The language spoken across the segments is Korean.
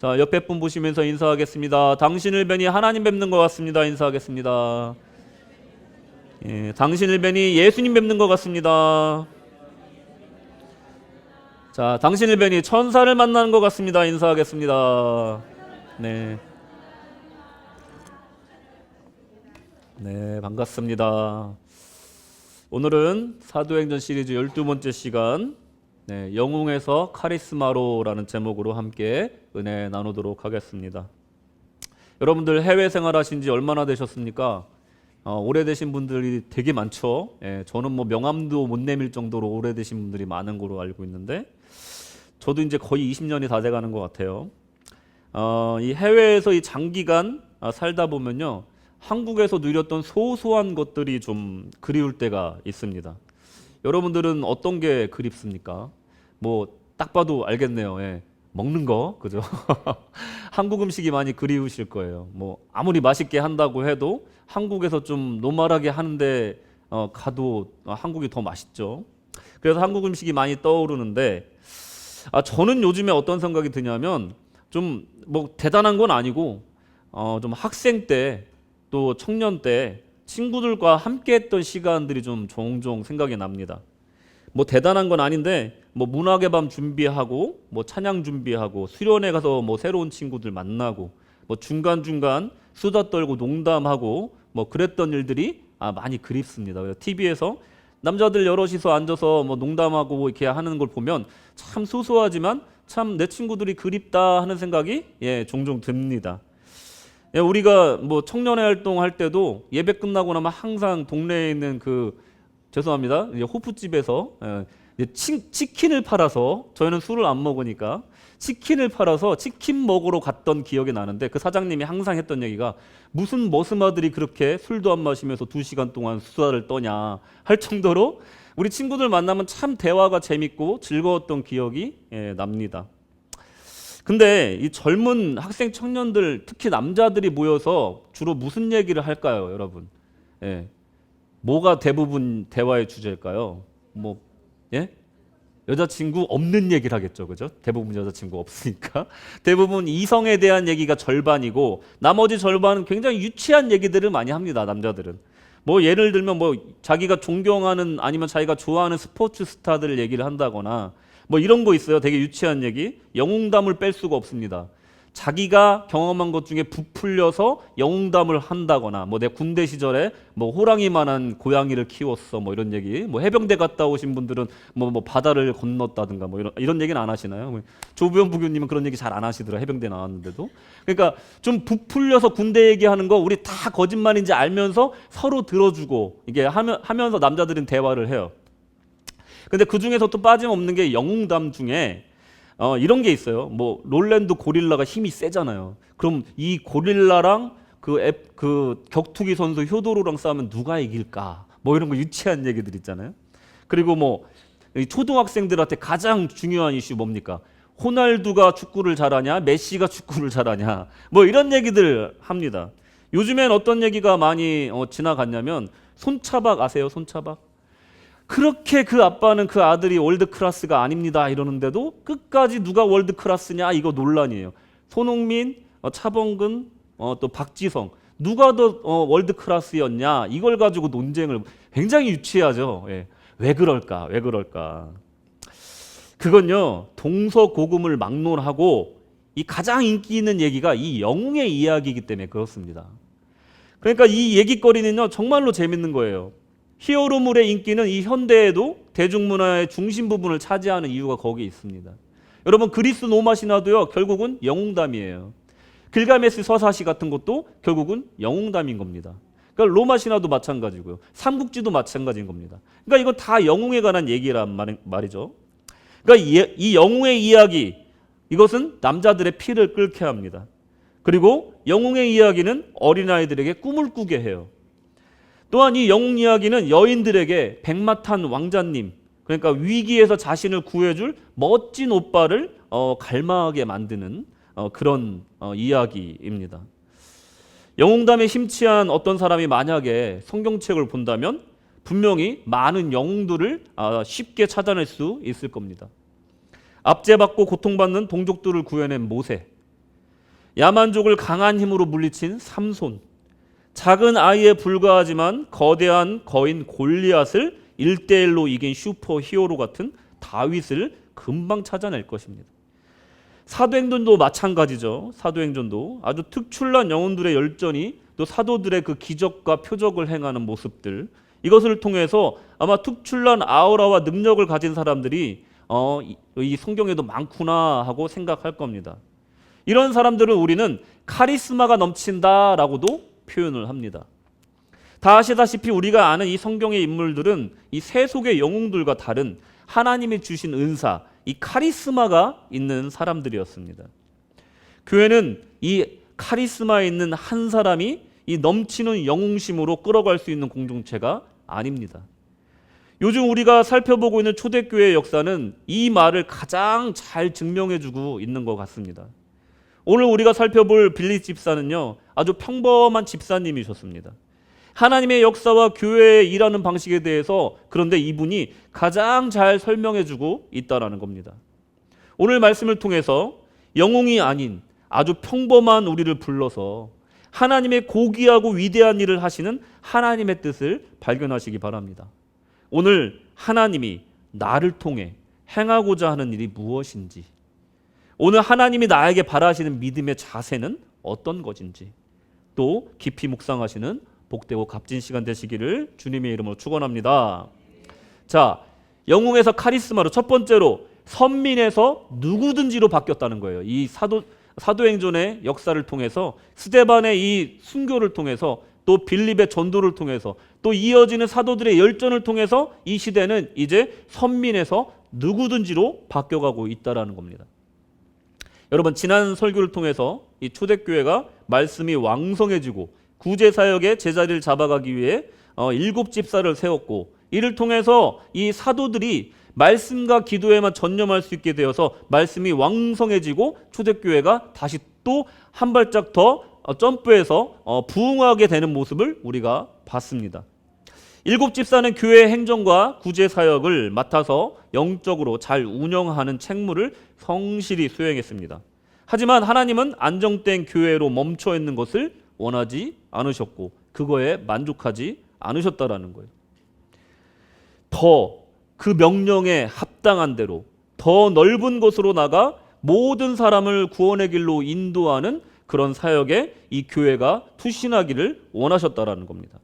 자, 옆에 분 보시면서 인사하겠습니다. 당신을 뵈니 하나님 뵙는 것 같습니다. 인사하겠습니다. 예, 당신을 뵈니 예수님 뵙는 것 같습니다. 자, 당신을 뵈니 천사를 만나는 것 같습니다. 인사하겠습니다. 네. 네, 반갑습니다. 오늘은 사도행전 시리즈 12번째 시간, 네, 영웅에서 카리스마로라는 제목으로 함께 은혜 나누도록 하겠습니다. 여러분들 해외 생활하신 지 얼마나 되셨습니까? 오래되신 분들이 되게 많죠. 예, 저는 뭐 명함도 못 내밀 정도로 오래되신 분들이 많은 걸로 알고 있는데, 저도 이제 거의 20년이 다 돼가는 것 같아요. 이 해외에서 이 장기간 살다 보면요, 한국에서 누렸던 소소한 것들이 좀 그리울 때가 있습니다. 여러분들은 어떤 게 그립습니까? 뭐 딱 봐도 알겠네요. 예. 먹는 거, 그죠? 한국 음식이 많이 그리우실 거예요. 뭐 아무리 맛있게 한다고 해도 한국에서 좀 노멀하게 하는데 가도 한국이 더 맛있죠. 그래서 한국 음식이 많이 떠오르는데, 저는 요즘에 어떤 생각이 드냐면, 좀 뭐 대단한 건 아니고 좀 학생 때 또 청년 때 친구들과 함께 했던 시간들이 좀 종종 생각이 납니다. 뭐 대단한 건 아닌데, 뭐 문학의 밤 준비하고, 뭐 찬양 준비하고, 수련회 가서 뭐 새로운 친구들 만나고, 뭐 중간중간 수다 떨고 농담하고, 뭐 그랬던 일들이 많이 그립습니다. 그래서 TV에서 남자들 여럿이서 앉아서 뭐 농담하고 이렇게 하는 걸 보면 참 소소하지만 참 내 친구들이 그립다 하는 생각이 종종 듭니다. 우리가 뭐 청년회 활동할 때도 예배 끝나고 나면 항상 동네에 있는 죄송합니다, 호프집에서 치킨을 팔아서, 저희는 술을 안 먹으니까 치킨을 팔아서 치킨 먹으러 갔던 기억이 나는데, 그 사장님이 항상 했던 얘기가 무슨 머스마들이 그렇게 술도 안 마시면서 2시간 동안 수다를 떠냐 할 정도로 우리 친구들 만나면 참 대화가 재밌고 즐거웠던 기억이 납니다. 근데 이 젊은 학생 청년들, 특히 남자들이 모여서 주로 무슨 얘기를 할까요, 여러분? 뭐가 대부분 대화의 주제일까요? 여자친구 없는 얘기를 하겠죠, 그죠? 대부분 여자친구 없으니까. 대부분 이성에 대한 얘기가 절반이고, 나머지 절반은 굉장히 유치한 얘기들을 많이 합니다, 남자들은. 뭐 예를 들면 뭐 자기가 존경하는, 아니면 자기가 좋아하는 스포츠 스타들 얘기를 한다거나, 뭐 이런 거 있어요. 되게 유치한 얘기. 영웅담을 뺄 수가 없습니다. 자기가 경험한 것 중에 부풀려서 영웅담을 한다거나, 뭐 내 군대 시절에 뭐 호랑이만한 고양이를 키웠어, 뭐 이런 얘기. 뭐 해병대 갔다 오신 분들은 뭐 바다를 건넜다든가 뭐 이런 얘기는 안 하시나요? 조부영 부교님은 그런 얘기 잘 안 하시더라, 해병대 나왔는데도. 그러니까 좀 부풀려서 군대 얘기하는 거 우리 다 거짓말인지 알면서 서로 들어주고 이게 하면서 남자들은 대화를 해요. 근데 그 중에서 또 빠짐없는 게 영웅담 중에 이런 게 있어요. 뭐 롤랜드 고릴라가 힘이 세잖아요. 그럼 이 고릴라랑 그 격투기 선수 효도로랑 싸우면 누가 이길까? 뭐 이런 거 유치한 얘기들 있잖아요. 그리고 뭐 초등학생들한테 가장 중요한 이슈 뭡니까? 호날두가 축구를 잘하냐, 메시가 축구를 잘하냐, 뭐 이런 얘기들 합니다. 요즘엔 어떤 얘기가 많이 지나갔냐면, 손차박 아세요? 손차박? 그렇게 그 아빠는 그 아들이 월드 클래스가 아닙니다 이러는데도 끝까지 누가 월드 클래스냐 이거 논란이에요. 손흥민, 차범근, 또 박지성, 누가 더 월드 클래스였냐 이걸 가지고 논쟁을, 굉장히 유치하죠. 왜 그럴까? 왜 그럴까? 그건요, 동서고금을 막론하고 이 가장 인기 있는 얘기가 이 영웅의 이야기이기 때문에 그렇습니다. 그러니까 이 얘기거리는요 정말로 재밌는 거예요. 히어로물의 인기는 이 현대에도 대중문화의 중심 부분을 차지하는 이유가 거기에 있습니다. 여러분, 그리스 로마 신화도요 결국은 영웅담이에요. 길가메스 서사시 같은 것도 결국은 영웅담인 겁니다. 그러니까 로마 신화도 마찬가지고요, 삼국지도 마찬가지인 겁니다. 그러니까 이건 다 영웅에 관한 얘기란 말이죠. 그러니까 이 영웅의 이야기, 이것은 남자들의 피를 끓게 합니다. 그리고 영웅의 이야기는 어린아이들에게 꿈을 꾸게 해요. 또한 이 영웅 이야기는 여인들에게 백마탄 왕자님, 그러니까 위기에서 자신을 구해줄 멋진 오빠를 갈망하게 만드는 그런 이야기입니다. 영웅담에 심취한 어떤 사람이 만약에 성경책을 본다면 분명히 많은 영웅들을 쉽게 찾아낼 수 있을 겁니다. 압제받고 고통받는 동족들을 구해낸 모세, 야만족을 강한 힘으로 물리친 삼손, 작은 아이에 불과하지만 거대한 거인 골리앗을 1대1로 이긴 슈퍼 히어로 같은 다윗을 금방 찾아낼 것입니다. 사도행전도 마찬가지죠. 사도행전도 아주 특출난 영혼들의 열전이 또 사도들의 그 기적과 표적을 행하는 모습들, 이것을 통해서 아마 특출난 아우라와 능력을 가진 사람들이 이 성경에도 많구나 하고 생각할 겁니다. 이런 사람들을 우리는 카리스마가 넘친다라고도 표현을 합니다. 다 아시다시피 우리가 아는 이 성경의 인물들은 이 세속의 영웅들과 다른 하나님이 주신 은사, 이 카리스마가 있는 사람들이었습니다. 교회는 이 카리스마 있는 한 사람이 이 넘치는 영웅심으로 끌어갈 수 있는 공동체가 아닙니다. 요즘 우리가 살펴보고 있는 초대교회의 역사는 이 말을 가장 잘 증명해주고 있는 것 같습니다. 오늘 우리가 살펴볼 빌립 집사는요, 아주 평범한 집사님이셨습니다. 하나님의 역사와 교회의 일하는 방식에 대해서 그런데 이분이 가장 잘 설명해주고 있다는 겁니다. 오늘 말씀을 통해서 영웅이 아닌 아주 평범한 우리를 불러서 하나님의 고귀하고 위대한 일을 하시는 하나님의 뜻을 발견하시기 바랍니다. 오늘 하나님이 나를 통해 행하고자 하는 일이 무엇인지, 오늘 하나님이 나에게 바라시는 믿음의 자세는 어떤 것인지 또 깊이 묵상하시는 복되고 값진 시간 되시기를 주님의 이름으로 축원합니다. 자, 영웅에서 카리스마로 첫 번째로 선민에서 누구든지로 바뀌었다는 거예요. 이 사도행전의 역사를 통해서 스데반의 이 순교를 통해서 또 빌립의 전도를 통해서 또 이어지는 사도들의 열전을 통해서 이 시대는 이제 선민에서 누구든지로 바뀌어가고 있다라는 겁니다. 여러분, 지난 설교를 통해서 이 초대교회가 말씀이 왕성해지고 구제사역의 제자리를 잡아가기 위해 7집사를 세웠고, 이를 통해서 이 사도들이 말씀과 기도에만 전념할 수 있게 되어서 말씀이 왕성해지고 초대교회가 다시 또 한 발짝 더 점프해서 부흥하게 되는 모습을 우리가 봤습니다. 7집사는 교회 행정과 구제사역을 맡아서 영적으로 잘 운영하는 책무를 성실히 수행했습니다. 하지만 하나님은 안정된 교회로 멈춰 있는 것을 원하지 않으셨고 그거에 만족하지 않으셨다라는 거예요. 더 그 명령에 합당한 대로 더 넓은 곳으로 나가 모든 사람을 구원의 길로 인도하는 그런 사역에 이 교회가 투신하기를 원하셨다라는 겁니다.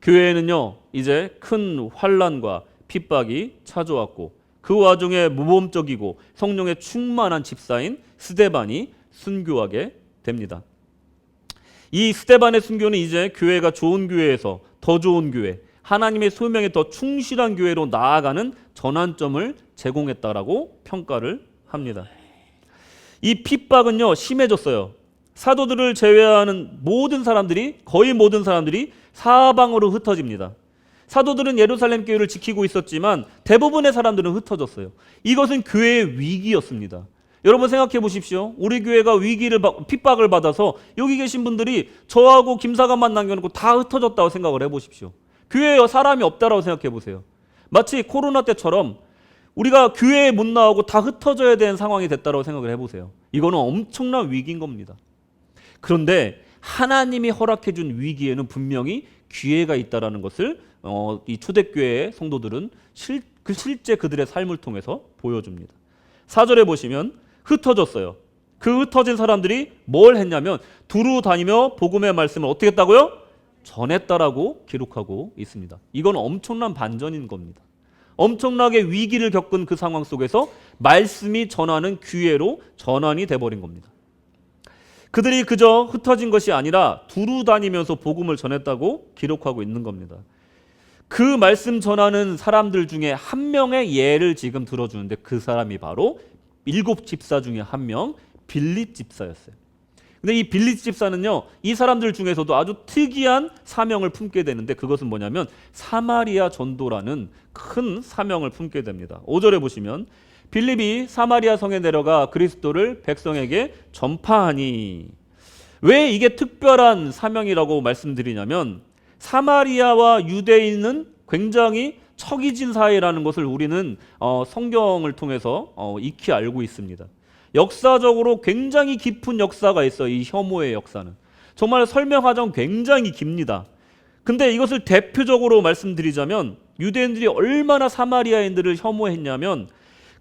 교회에는요, 이제 큰 환난과 핍박이 찾아왔고 그 와중에 모범적이고 성령에 충만한 집사인 스데반이 순교하게 됩니다. 이 스데반의 순교는 이제 교회가 좋은 교회에서 더 좋은 교회, 하나님의 소명에 더 충실한 교회로 나아가는 전환점을 제공했다라고 평가를 합니다. 이 핍박은요, 심해졌어요. 사도들을 제외하는 모든 사람들이, 거의 모든 사람들이 사방으로 흩어집니다. 사도들은 예루살렘 교회를 지키고 있었지만 대부분의 사람들은 흩어졌어요. 이것은 교회의 위기였습니다. 여러분 생각해 보십시오. 우리 교회가 핍박을 받아서 여기 계신 분들이 저하고 김사관만 남겨놓고 다 흩어졌다고 생각을 해보십시오. 교회에 사람이 없다라고 생각해 보세요. 마치 코로나 때처럼 우리가 교회에 못 나오고 다 흩어져야 되는 상황이 됐다고 생각을 해보세요. 이거는 엄청난 위기인 겁니다. 그런데 하나님이 허락해 준 위기에는 분명히 기회가 있다는 것을 이 초대교회의 성도들은 실제 그들의 삶을 통해서 보여줍니다. 4절에 보시면 흩어졌어요. 그 흩어진 사람들이 뭘 했냐면 두루 다니며 복음의 말씀을 어떻게 했다고요? 전했다라고 기록하고 있습니다. 이건 엄청난 반전인 겁니다. 엄청나게 위기를 겪은 그 상황 속에서 말씀이 전하는 기회로 전환이 돼버린 겁니다. 그들이 그저 흩어진 것이 아니라 두루 다니면서 복음을 전했다고 기록하고 있는 겁니다. 그 말씀 전하는 사람들 중에 한 명의 예를 지금 들어주는데 그 사람이 바로 7집사 중에 한 명, 빌립 집사였어요. 근데 이 빌립 집사는요, 이 사람들 중에서도 아주 특이한 사명을 품게 되는데 그것은 뭐냐면 사마리아 전도라는 큰 사명을 품게 됩니다. 5절에 보시면 빌립이 사마리아 성에 내려가 그리스도를 백성에게 전파하니, 왜 이게 특별한 사명이라고 말씀드리냐면 사마리아와 유대인은 굉장히 척이진 사이라는 것을 우리는 성경을 통해서 익히 알고 있습니다. 역사적으로 굉장히 깊은 역사가 있어요. 이 혐오의 역사는. 정말 설명하자면 굉장히 깁니다. 근데 이것을 대표적으로 말씀드리자면 유대인들이 얼마나 사마리아인들을 혐오했냐면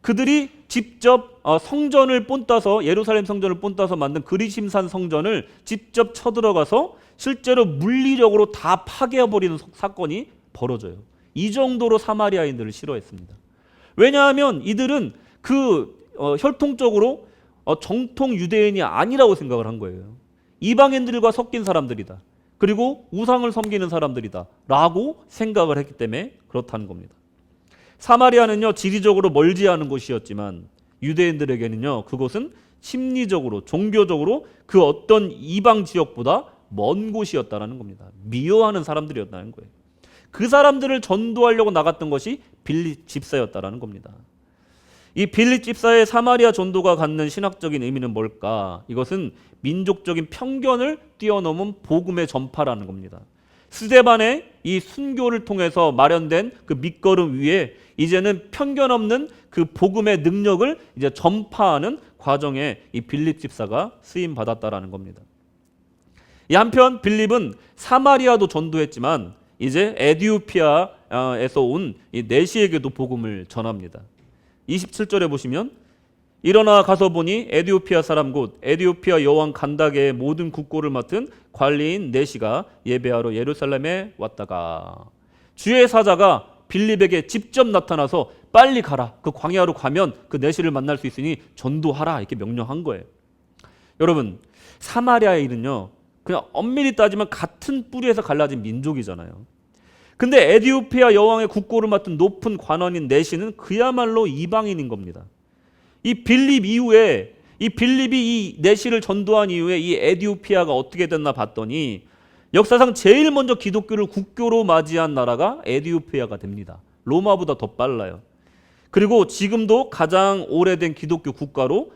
그들이 직접 성전을 본따서 예루살렘 성전을 본따서 만든 그리심산 성전을 직접 쳐들어가서 실제로 물리적으로 다 파괴해버리는 사건이 벌어져요. 이 정도로 사마리아인들을 싫어했습니다. 왜냐하면 이들은 혈통적으로 정통 유대인이 아니라고 생각을 한 거예요. 이방인들과 섞인 사람들이다. 그리고 우상을 섬기는 사람들이다 라고 생각을 했기 때문에 그렇다는 겁니다. 사마리아는요 지리적으로 멀지 않은 곳이었지만 유대인들에게는요 그곳은 심리적으로 종교적으로 그 어떤 이방 지역보다 먼 곳이었다는 겁니다. 미워하는 사람들이었다는 거예요. 그 사람들을 전도하려고 나갔던 것이 빌립 집사였다는 겁니다. 이 빌립 집사의 사마리아 전도가 갖는 신학적인 의미는 뭘까? 이것은 민족적인 편견을 뛰어넘은 복음의 전파라는 겁니다. 스데반의 이 순교를 통해서 마련된 그 밑거름 위에 이제는 편견 없는 그 복음의 능력을 이제 전파하는 과정에 이 빌립 집사가 쓰임 받았다라는 겁니다. 이 한편 빌립은 사마리아도 전도했지만 이제 에디오피아에서 온 이 내시에게도 복음을 전합니다. 27절에 보시면 일어나 가서 보니 에디오피아 사람 곧 에디오피아 여왕 간다게의 모든 국고를 맡은 관리인 내시가 예배하러 예루살렘에 왔다가 주의 사자가 빌립에게 직접 나타나서 빨리 가라. 그 광야로 가면 그 내시를 만날 수 있으니 전도하라. 이렇게 명령한 거예요. 여러분 사마리아인은요 그냥 엄밀히 따지면 같은 뿌리에서 갈라진 민족이잖아요. 근데 에디오피아 여왕의 국고를 맡은 높은 관원인 내시는 그야말로 이방인인 겁니다. 이 빌립 이후에 이 빌립이 이 내시를 전도한 이후에 이 에디오피아가 어떻게 됐나 봤더니 역사상 제일 먼저 기독교를 국교로 맞이한 나라가 에디오피아가 됩니다. 로마보다 더 빨라요. 그리고 지금도 가장 오래된 기독교 국가로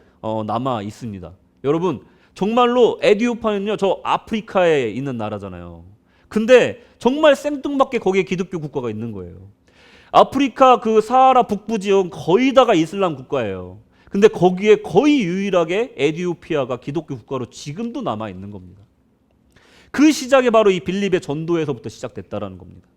남아 있습니다. 여러분 정말로 에디오피아는요 저 아프리카에 있는 나라잖아요. 근데 정말 생뚱맞게 거기에 기독교 국가가 있는 거예요. 아프리카 그 사하라 북부 지역은 거의 다가 이슬람 국가예요. 근데 거기에 거의 유일하게 에디오피아가 기독교 국가로 지금도 남아 있는 겁니다. 그 시작이 바로 이 빌립의 전도에서부터 시작됐다라는 겁니다.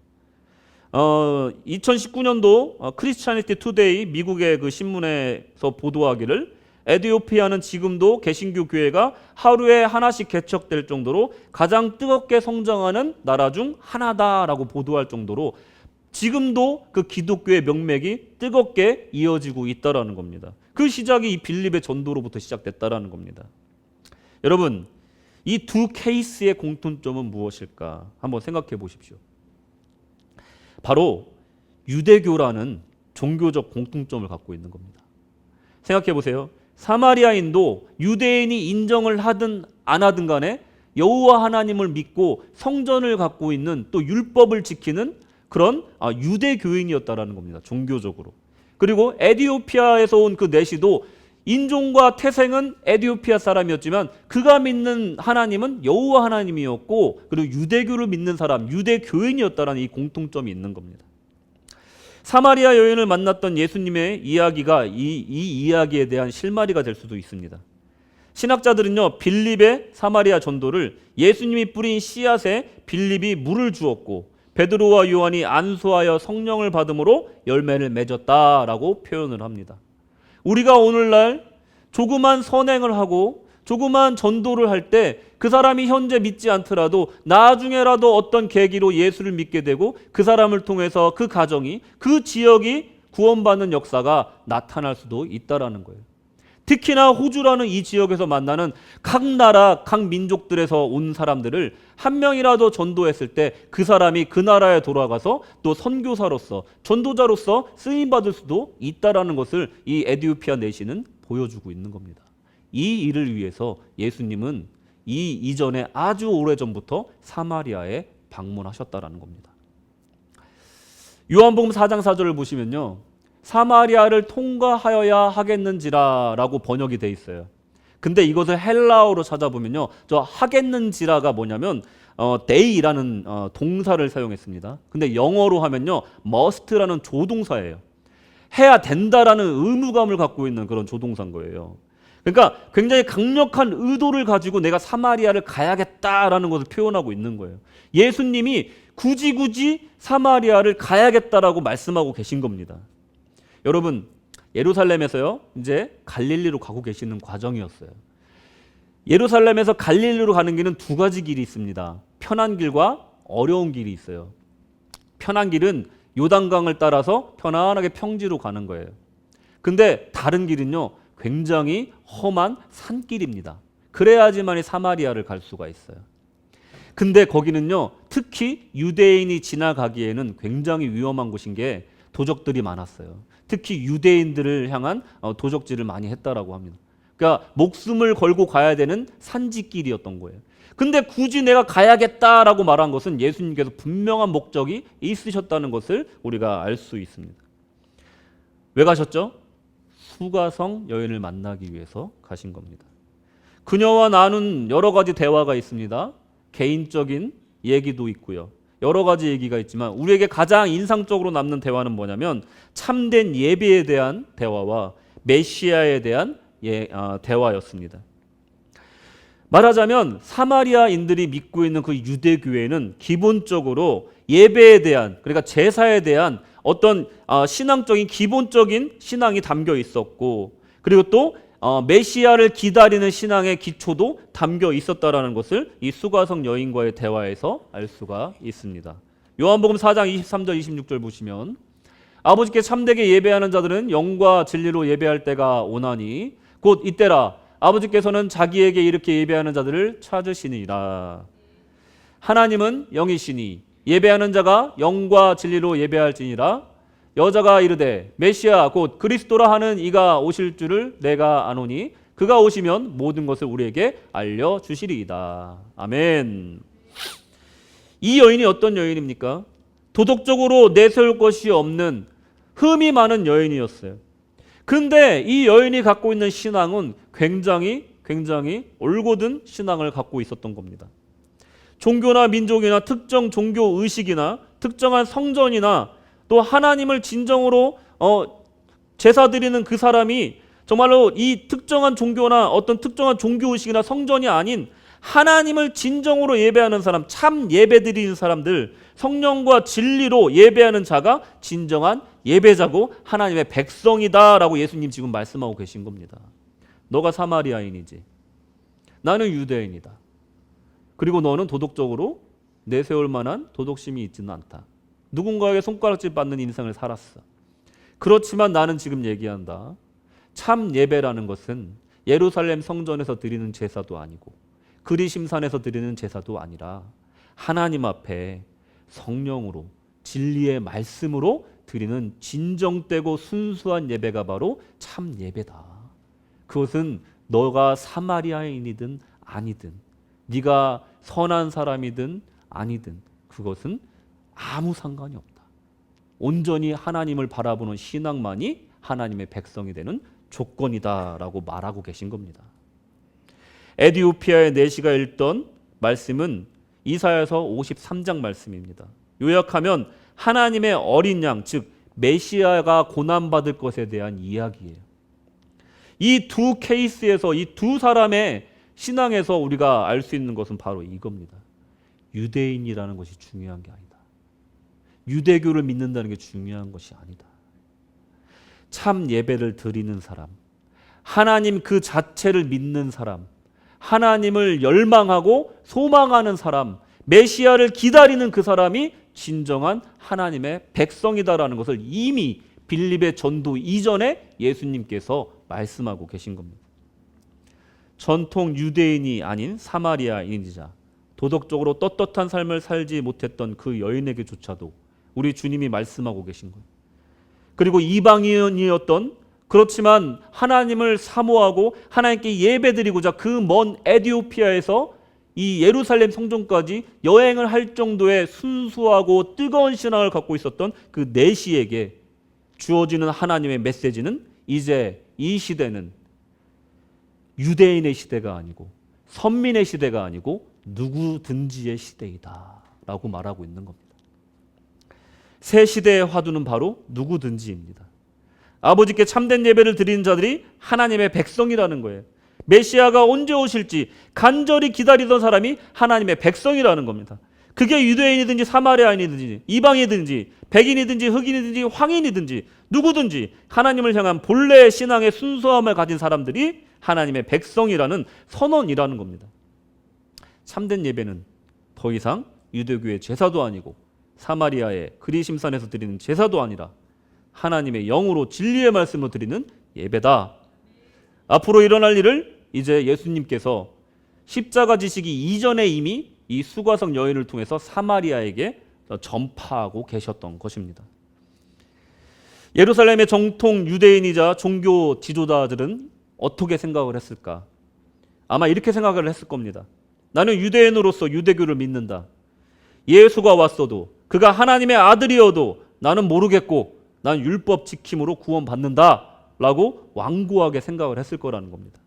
2019년도 크리스찬리티 투데이 미국의 그 신문에서 보도하기를 에디오피아는 지금도 개신교 교회가 하루에 하나씩 개척될 정도로 가장 뜨겁게 성장하는 나라 중 하나다라고 보도할 정도로 지금도 그 기독교의 명맥이 뜨겁게 이어지고 있다라는 겁니다. 그 시작이 이 빌립의 전도로부터 시작됐다라는 겁니다. 여러분, 이 두 케이스의 공통점은 무엇일까? 한번 생각해 보십시오. 바로 유대교라는 종교적 공통점을 갖고 있는 겁니다. 생각해 보세요. 사마리아인도 유대인이 인정을 하든 안 하든 간에 여호와 하나님을 믿고 성전을 갖고 있는 또 율법을 지키는 그런 유대교인이었다라는 겁니다. 종교적으로. 그리고 에디오피아에서 온 그 내시도 인종과 태생은 에디오피아 사람이었지만 그가 믿는 하나님은 여호와 하나님이었고 그리고 유대교를 믿는 사람, 유대교인이었다라는 이 공통점이 있는 겁니다. 사마리아 여인을 만났던 예수님의 이야기가 이 이야기에 대한 실마리가 될 수도 있습니다. 신학자들은요 빌립의 사마리아 전도를 예수님이 뿌린 씨앗에 빌립이 물을 주었고 베드로와 요한이 안수하여 성령을 받음으로 열매를 맺었다라고 표현을 합니다. 우리가 오늘날 조그만 선행을 하고 조그만 전도를 할 때 그 사람이 현재 믿지 않더라도 나중에라도 어떤 계기로 예수를 믿게 되고 그 사람을 통해서 그 가정이 그 지역이 구원받는 역사가 나타날 수도 있다라는 거예요. 특히나 호주라는 이 지역에서 만나는 각 나라, 각 민족들에서 온 사람들을 한 명이라도 전도했을 때 그 사람이 그 나라에 돌아가서 또 선교사로서 전도자로서 쓰임받을 수도 있다라는 것을 이 에디오피아 내시는 보여주고 있는 겁니다. 이 일을 위해서 예수님은 이 이전에 아주 오래전부터 사마리아에 방문하셨다라는 겁니다. 요한복음 4장 4절을 보시면요. 사마리아를 통과하여야 하겠는지라 라고 번역이 돼 있어요. 근데 이것을 헬라어로 찾아보면요. 저 하겠는지라가 뭐냐면 day라는 동사를 사용했습니다. 근데 영어로 하면요. must라는 조동사예요. 해야 된다라는 의무감을 갖고 있는 그런 조동사인 거예요. 그러니까 굉장히 강력한 의도를 가지고 내가 사마리아를 가야겠다라는 것을 표현하고 있는 거예요. 예수님이 굳이 사마리아를 가야겠다라고 말씀하고 계신 겁니다. 여러분, 예루살렘에서요, 이제 갈릴리로 가고 계시는 과정이었어요. 예루살렘에서 갈릴리로 가는 길은 두 가지 길이 있습니다. 편한 길과 어려운 길이 있어요. 편한 길은 요단강을 따라서 편안하게 평지로 가는 거예요. 근데 다른 길은요, 굉장히 험한 산길입니다. 그래야지만이 사마리아를 갈 수가 있어요. 근데 거기는요, 특히 유대인이 지나가기에는 굉장히 위험한 곳인 게 도적들이 많았어요. 특히 유대인들을 향한 도적질을 많이 했다라고 합니다. 그러니까 목숨을 걸고 가야 되는 산지길이었던 거예요. 근데 굳이 내가 가야겠다라고 말한 것은 예수님께서 분명한 목적이 있으셨다는 것을 우리가 알 수 있습니다. 왜 가셨죠? 수가성 여인을 만나기 위해서 가신 겁니다. 그녀와 나눈 여러 가지 대화가 있습니다. 개인적인 얘기도 있고요. 여러 가지 얘기가 있지만 우리에게 가장 인상적으로 남는 대화는 뭐냐면 참된 예배에 대한 대화와 메시아에 대한 대화였습니다. 말하자면 사마리아인들이 믿고 있는 그 유대교회는 기본적으로 예배에 대한, 그러니까 제사에 대한 어떤 신앙적인 기본적인 신앙이 담겨 있었고, 그리고 또 메시아를 기다리는 신앙의 기초도 담겨 있었다라는 것을 이 수가성 여인과의 대화에서 알 수가 있습니다. 요한복음 4장 23절 26절 보시면 아버지께 참되게 예배하는 자들은 영과 진리로 예배할 때가 오나니 곧 이때라 아버지께서는 자기에게 이렇게 예배하는 자들을 찾으시니라. 하나님은 영이시니 예배하는 자가 영과 진리로 예배할지니라. 여자가 이르되 메시아 곧 그리스도라 하는 이가 오실 줄을 내가 아노니 그가 오시면 모든 것을 우리에게 알려주시리이다. 아멘. 이 여인이 어떤 여인입니까? 도덕적으로 내세울 것이 없는 흠이 많은 여인이었어요. 근데 이 여인이 갖고 있는 신앙은 굉장히 올곧은 신앙을 갖고 있었던 겁니다. 종교나 민족이나 특정 종교 의식이나 특정한 성전이나 또 하나님을 진정으로 제사 드리는 그 사람이 정말로 이 특정한 종교나 어떤 특정한 종교 의식이나 성전이 아닌 하나님을 진정으로 예배하는 사람, 참 예배 드리는 사람들, 성령과 진리로 예배하는 자가 진정한 예배자고 하나님의 백성이다라고 예수님 지금 말씀하고 계신 겁니다. 너가 사마리아인이지, 나는 유대인이다. 그리고 너는 도덕적으로 내세울 만한 도덕심이 있지는 않다. 누군가에게 손가락질 받는 인생을 살았어. 그렇지만 나는 지금 얘기한다. 참 예배라는 것은 예루살렘 성전에서 드리는 제사도 아니고 그리심산에서 드리는 제사도 아니라 하나님 앞에 성령으로 진리의 말씀으로 드리는 진정되고 순수한 예배가 바로 참 예배다. 그것은 너가 사마리아인이든 아니든, 네가 선한 사람이든 아니든 그것은 아무 상관이 없다. 온전히 하나님을 바라보는 신앙만이 하나님의 백성이 되는 조건이다라고 말하고 계신 겁니다. 에디오피아의 내시가 읽던 말씀은 이사야서 53장 말씀입니다. 요약하면 하나님의 어린 양, 즉 메시아가 고난받을 것에 대한 이야기예요. 이 두 케이스에서, 이 두 사람의 신앙에서 우리가 알 수 있는 것은 바로 이겁니다. 유대인이라는 것이 중요한 게 아니다. 유대교를 믿는다는 게 중요한 것이 아니다. 참 예배를 드리는 사람, 하나님 그 자체를 믿는 사람, 하나님을 열망하고 소망하는 사람, 메시아를 기다리는 그 사람이 진정한 하나님의 백성이다라는 것을 이미 빌립의 전도 이전에 예수님께서 말씀하고 계신 겁니다. 전통 유대인이 아닌 사마리아인이자 도덕적으로 떳떳한 삶을 살지 못했던 그 여인에게조차도 우리 주님이 말씀하고 계신 거예요. 그리고 이방인이었던, 그렇지만 하나님을 사모하고 하나님께 예배드리고자 그 먼 에디오피아에서 이 예루살렘 성전까지 여행을 할 정도의 순수하고 뜨거운 신앙을 갖고 있었던 그 내시에게 주어지는 하나님의 메시지는 이제 이 시대는 유대인의 시대가 아니고 선민의 시대가 아니고 누구든지의 시대이다 라고 말하고 있는 겁니다. 새 시대의 화두는 바로 누구든지입니다. 아버지께 참된 예배를 드리는 자들이 하나님의 백성이라는 거예요. 메시아가 언제 오실지 간절히 기다리던 사람이 하나님의 백성이라는 겁니다. 그게 유대인이든지 사마리아인이든지 이방이든지 백인이든지 흑인이든지 황인이든지 누구든지 하나님을 향한 본래의 신앙의 순수함을 가진 사람들이 하나님의 백성이라는 선언이라는 겁니다. 참된 예배는 더 이상 유대교의 제사도 아니고 사마리아의 그리심산에서 드리는 제사도 아니라 하나님의 영으로 진리의 말씀으로 드리는 예배다. 앞으로 일어날 일을 이제 예수님께서 십자가 지시기 이전에 이미 이 수가성 여인을 통해서 사마리아에게 전파하고 계셨던 것입니다. 예루살렘의 정통 유대인이자 종교 지도자들은 어떻게 생각을 했을까? 아마 이렇게 생각을 했을 겁니다. 나는 유대인으로서 유대교를 믿는다. 예수가 왔어도 그가 하나님의 아들이어도 나는 모르겠고 난 율법 지킴으로 구원받는다 라고 완고하게 생각을 했을 거라는 겁니다.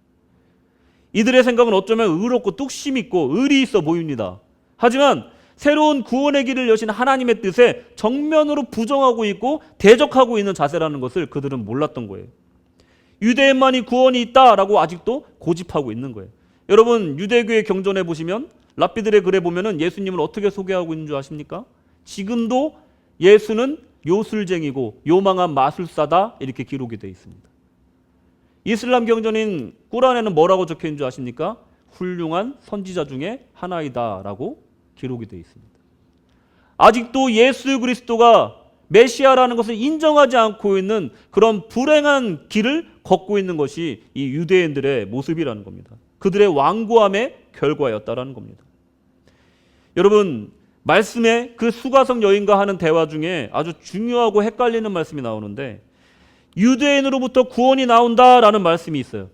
이들의 생각은 어쩌면 의롭고 뚝심 있고 의리 있어 보입니다. 하지만 새로운 구원의 길을 여신 하나님의 뜻에 정면으로 부정하고 있고 대적하고 있는 자세라는 것을 그들은 몰랐던 거예요. 유대인만이 구원이 있다라고 아직도 고집하고 있는 거예요. 여러분 유대교의 경전에 보시면 랍비들의 글에 보면은 예수님을 어떻게 소개하고 있는 줄 아십니까? 지금도 예수는 요술쟁이고 요망한 마술사다 이렇게 기록이 되어 있습니다. 이슬람 경전인 꾸란에는 뭐라고 적혀 있는 줄 아십니까? 훌륭한 선지자 중에 하나이다 라고 기록이 되어 있습니다. 아직도 예수 그리스도가 메시아라는 것을 인정하지 않고 있는 그런 불행한 길을 걷고 있는 것이 이 유대인들의 모습이라는 겁니다. 그들의 완고함의 결과였다라는 겁니다. 여러분 말씀에 그 수가성 여인과 하는 대화 중에 아주 중요하고 헷갈리는 말씀이 나오는데 유대인으로부터 구원이 나온다라는 말씀이 있어요.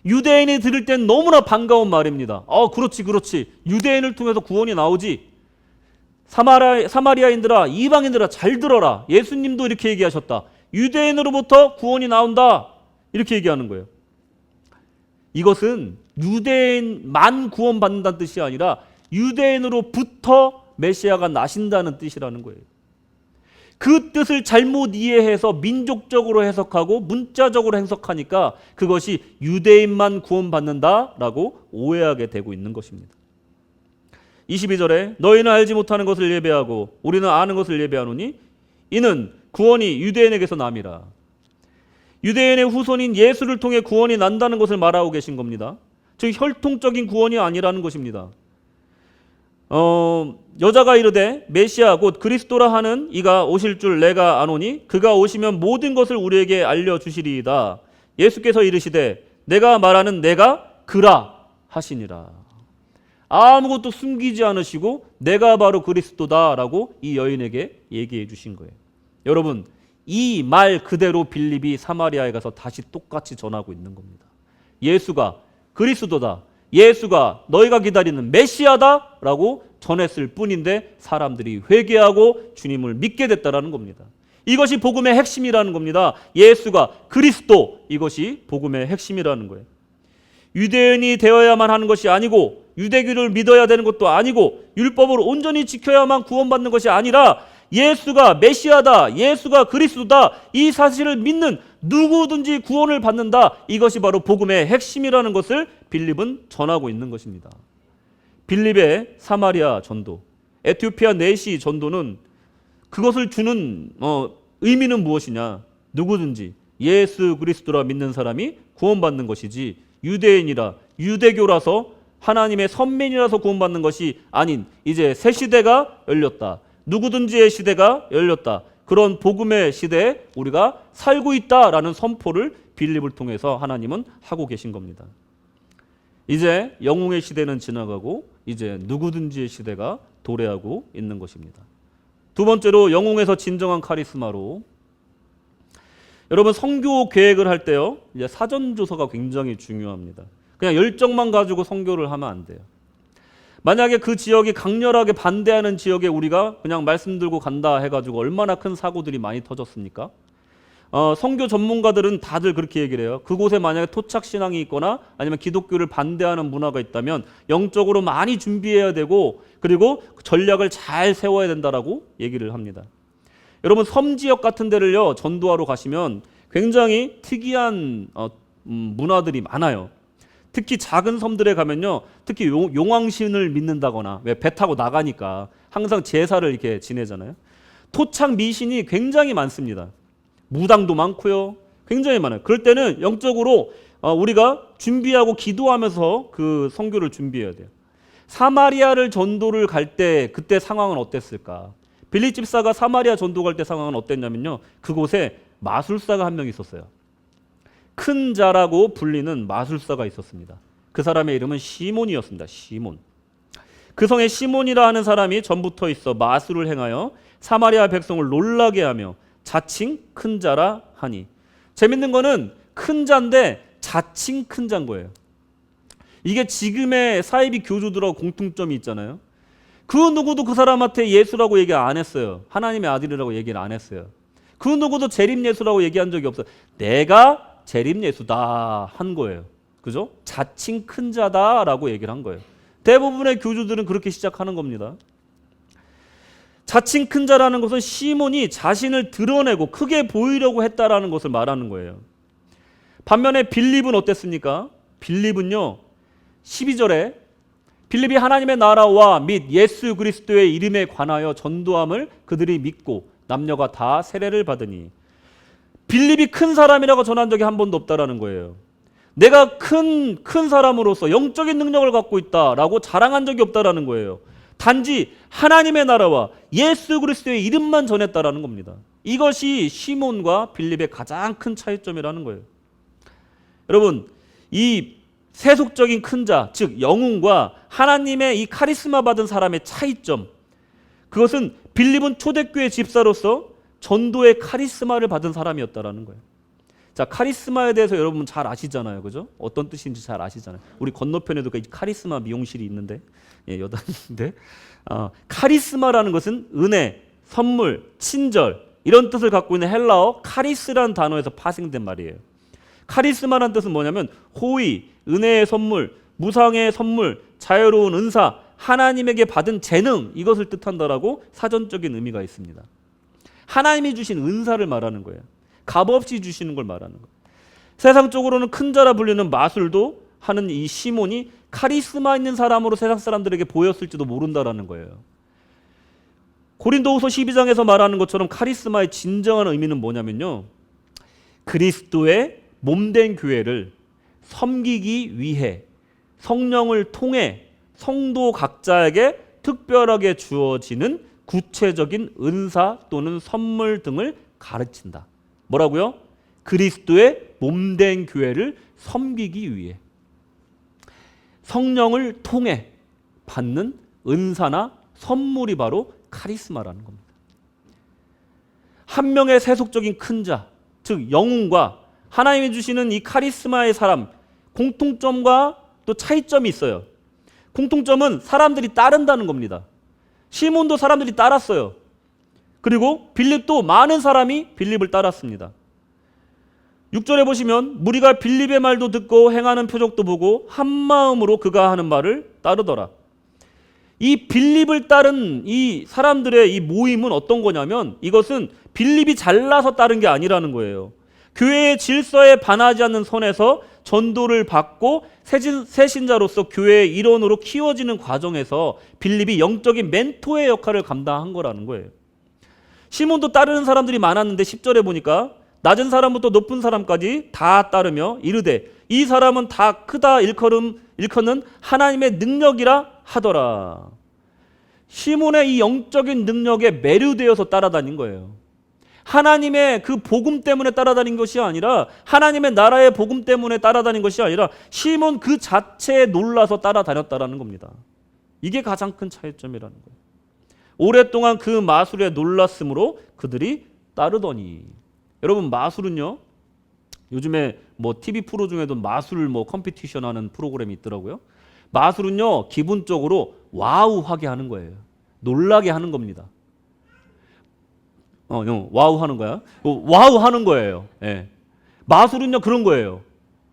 유대인이 들을 땐 너무나 반가운 말입니다. 그렇지. 유대인을 통해서 구원이 나오지. 사마리아인들아, 이방인들아 잘 들어라. 예수님도 이렇게 얘기하셨다. 유대인으로부터 구원이 나온다. 이렇게 얘기하는 거예요. 이것은 유대인만 구원받는다는 뜻이 아니라 유대인으로부터 메시아가 나신다는 뜻이라는 거예요. 그 뜻을 잘못 이해해서 민족적으로 해석하고 문자적으로 해석하니까 그것이 유대인만 구원받는다라고 오해하게 되고 있는 것입니다. 22절에 너희는 알지 못하는 것을 예배하고 우리는 아는 것을 예배하노니 이는 구원이 유대인에게서 남이라. 유대인의 후손인 예수를 통해 구원이 난다는 것을 말하고 계신 겁니다. 즉 혈통적인 구원이 아니라는 것입니다. 여자가 이르되 메시아 곧 그리스도라 하는 이가 오실 줄 내가 아노니 그가 오시면 모든 것을 우리에게 알려주시리이다. 예수께서 이르시되 내가 말하는 내가 그라 하시니라. 아무것도 숨기지 않으시고 내가 바로 그리스도다라고 이 여인에게 얘기해 주신 거예요. 여러분 이 말 그대로 빌립이 사마리아에 가서 다시 똑같이 전하고 있는 겁니다. 예수가 그리스도다. 예수가 너희가 기다리는 메시아다라고 전했을 뿐인데 사람들이 회개하고 주님을 믿게 됐다라는 겁니다. 이것이 복음의 핵심이라는 겁니다. 예수가 그리스도, 이것이 복음의 핵심이라는 거예요. 유대인이 되어야만 하는 것이 아니고 유대교를 믿어야 되는 것도 아니고 율법을 온전히 지켜야만 구원받는 것이 아니라 예수가 메시아다, 예수가 그리스도다, 이 사실을 믿는 누구든지 구원을 받는다. 이것이 바로 복음의 핵심이라는 것을 빌립은 전하고 있는 것입니다. 빌립의 사마리아 전도, 에티오피아 내시 전도는 그것을 주는 의미는 무엇이냐? 누구든지 예수 그리스도라 믿는 사람이 구원받는 것이지 유대인이라 유대교라서 하나님의 선민이라서 구원받는 것이 아닌 이제 새 시대가 열렸다. 누구든지의 시대가 열렸다. 그런 복음의 시대에 우리가 살고 있다라는 선포를 빌립을 통해서 하나님은 하고 계신 겁니다. 이제 영웅의 시대는 지나가고 이제 누구든지의 시대가 도래하고 있는 것입니다. 두 번째로 영웅에서 진정한 카리스마로, 여러분 선교 계획을 할 때요 이제 사전 조사가 굉장히 중요합니다. 그냥 열정만 가지고 선교를 하면 안 돼요. 만약에 그 지역이 강렬하게 반대하는 지역에 우리가 그냥 말씀 들고 간다 해가지고 얼마나 큰 사고들이 많이 터졌습니까? 선교 전문가들은 다들 그렇게 얘기를 해요. 그곳에 만약에 토착 신앙이 있거나 아니면 기독교를 반대하는 문화가 있다면 영적으로 많이 준비해야 되고 그리고 전략을 잘 세워야 된다라고 얘기를 합니다. 여러분 섬 지역 같은 데를요 전도하러 가시면 굉장히 특이한 문화들이 많아요. 특히 작은 섬들에 가면요, 특히 용왕신을 믿는다거나, 왜 배 타고 나가니까 항상 제사를 이렇게 지내잖아요. 토착 미신이 굉장히 많습니다. 무당도 많고요, 굉장히 많아요. 그럴 때는 영적으로 우리가 준비하고 기도하면서 그 선교를 준비해야 돼요. 사마리아를 전도를 갈 때 그때 상황은 어땠을까? 빌립 집사가 사마리아 전도 갈 때 상황은 어땠냐면요, 그곳에 마술사가 한 명 있었어요. 큰 자라고 불리는 마술사가 있었습니다. 그 사람의 이름은 시몬이었습니다. 시몬. 그 성에 시몬이라 하는 사람이 전부터 있어 마술을 행하여 사마리아 백성을 놀라게 하며 자칭 큰 자라 하니. 재밌는 거는 큰 자인데 자칭 큰 자인 거예요. 이게 지금의 사이비 교주들하고 공통점이 있잖아요. 그 누구도 그 사람한테 예수라고 얘기 안 했어요. 하나님의 아들이라고 얘기를 안 했어요. 그 누구도 재림 예수라고 얘기한 적이 없어요. 내가 재림 예수다 한 거예요. 그죠? 자칭 큰 자다라고 얘기를 한 거예요. 대부분의 교주들은 그렇게 시작하는 겁니다. 자칭 큰 자라는 것은 시몬이 자신을 드러내고 크게 보이려고 했다라는 것을 말하는 거예요. 반면에 빌립은 어땠습니까? 빌립은요, 12절에 빌립이 하나님의 나라와 및 예수 그리스도의 이름에 관하여 전도함을 그들이 믿고 남녀가 다 세례를 받으니. 빌립이 큰 사람이라고 전한 적이 한 번도 없다라는 거예요. 내가 큰 사람으로서 영적인 능력을 갖고 있다라고 자랑한 적이 없다라는 거예요. 단지 하나님의 나라와 예수 그리스도의 이름만 전했다라는 겁니다. 이것이 시몬과 빌립의 가장 큰 차이점이라는 거예요. 여러분, 이 세속적인 큰 자, 즉 영웅과 하나님의 이 카리스마 받은 사람의 차이점, 그것은 빌립은 초대교회 집사로서 전도의 카리스마를 받은 사람이었다라는 거예요. 자, 카리스마에 대해서 여러분 잘 아시잖아요, 그죠? 어떤 뜻인지 잘 아시잖아요. 우리 건너편에도 그 카리스마 미용실이 있는데, 여담인데, 카리스마라는 것은 은혜, 선물, 친절 이런 뜻을 갖고 있는 헬라어 카리스라는 단어에서 파생된 말이에요. 카리스마라는 뜻은 뭐냐면 호의, 은혜의 선물, 무상의 선물, 자유로운 은사, 하나님에게 받은 재능, 이것을 뜻한다라고 사전적인 의미가 있습니다. 하나님이 주신 은사를 말하는 거예요. 값없이 주시는 걸 말하는 거예요. 세상적으로는 큰 자라 불리는 마술도 하는 이 시몬이 카리스마 있는 사람으로 세상 사람들에게 보였을지도 모른다라는 거예요. 고린도후서 12장에서 말하는 것처럼 카리스마의 진정한 의미는 뭐냐면요, 그리스도의 몸된 교회를 섬기기 위해 성령을 통해 성도 각자에게 특별하게 주어지는 구체적인 은사 또는 선물 등을 가르친다. 뭐라고요? 그리스도의 몸된 교회를 섬기기 위해 성령을 통해 받는 은사나 선물이 바로 카리스마라는 겁니다. 한 명의 세속적인 큰 자, 즉 영웅과 하나님이 주시는 이 카리스마의 사람, 공통점과 또 차이점이 있어요. 공통점은 사람들이 따른다는 겁니다. 시몬도 사람들이 따랐어요. 그리고 빌립도 많은 사람이 빌립을 따랐습니다. 6절에 보시면 무리가 빌립의 말도 듣고 행하는 표적도 보고 한 마음으로 그가 하는 말을 따르더라. 이 빌립을 따른 이 사람들의 이 모임은 어떤 거냐면, 이것은 빌립이 잘나서 따른 게 아니라는 거예요. 교회의 질서에 반하지 않는 선에서 전도를 받고 새신자로서 교회의 일원으로 키워지는 과정에서 빌립이 영적인 멘토의 역할을 감당한 거라는 거예요. 시몬도 따르는 사람들이 많았는데 10절에 보니까 낮은 사람부터 높은 사람까지 다 따르며 이르되 이 사람은 다 크다 일컫는 하나님의 능력이라 하더라. 시몬의 이 영적인 능력에 매료되어서 따라다닌 거예요. 하나님의 그 복음 때문에 따라다닌 것이 아니라, 하나님의 나라의 복음 때문에 따라다닌 것이 아니라 시몬 그 자체에 놀라서 따라다녔다라는 겁니다. 이게 가장 큰 차이점이라는 거예요. 오랫동안 그 마술에 놀랐으므로 그들이 따르더니. 여러분, 마술은요, 요즘에 뭐 TV 프로 중에도 마술 뭐 컴피티션 하는 프로그램이 있더라고요. 마술은요, 기본적으로 와우하게 하는 거예요. 놀라게 하는 겁니다. 와우 하는 거야. 와우 하는 거예요. 예. 마술은요, 그런 거예요.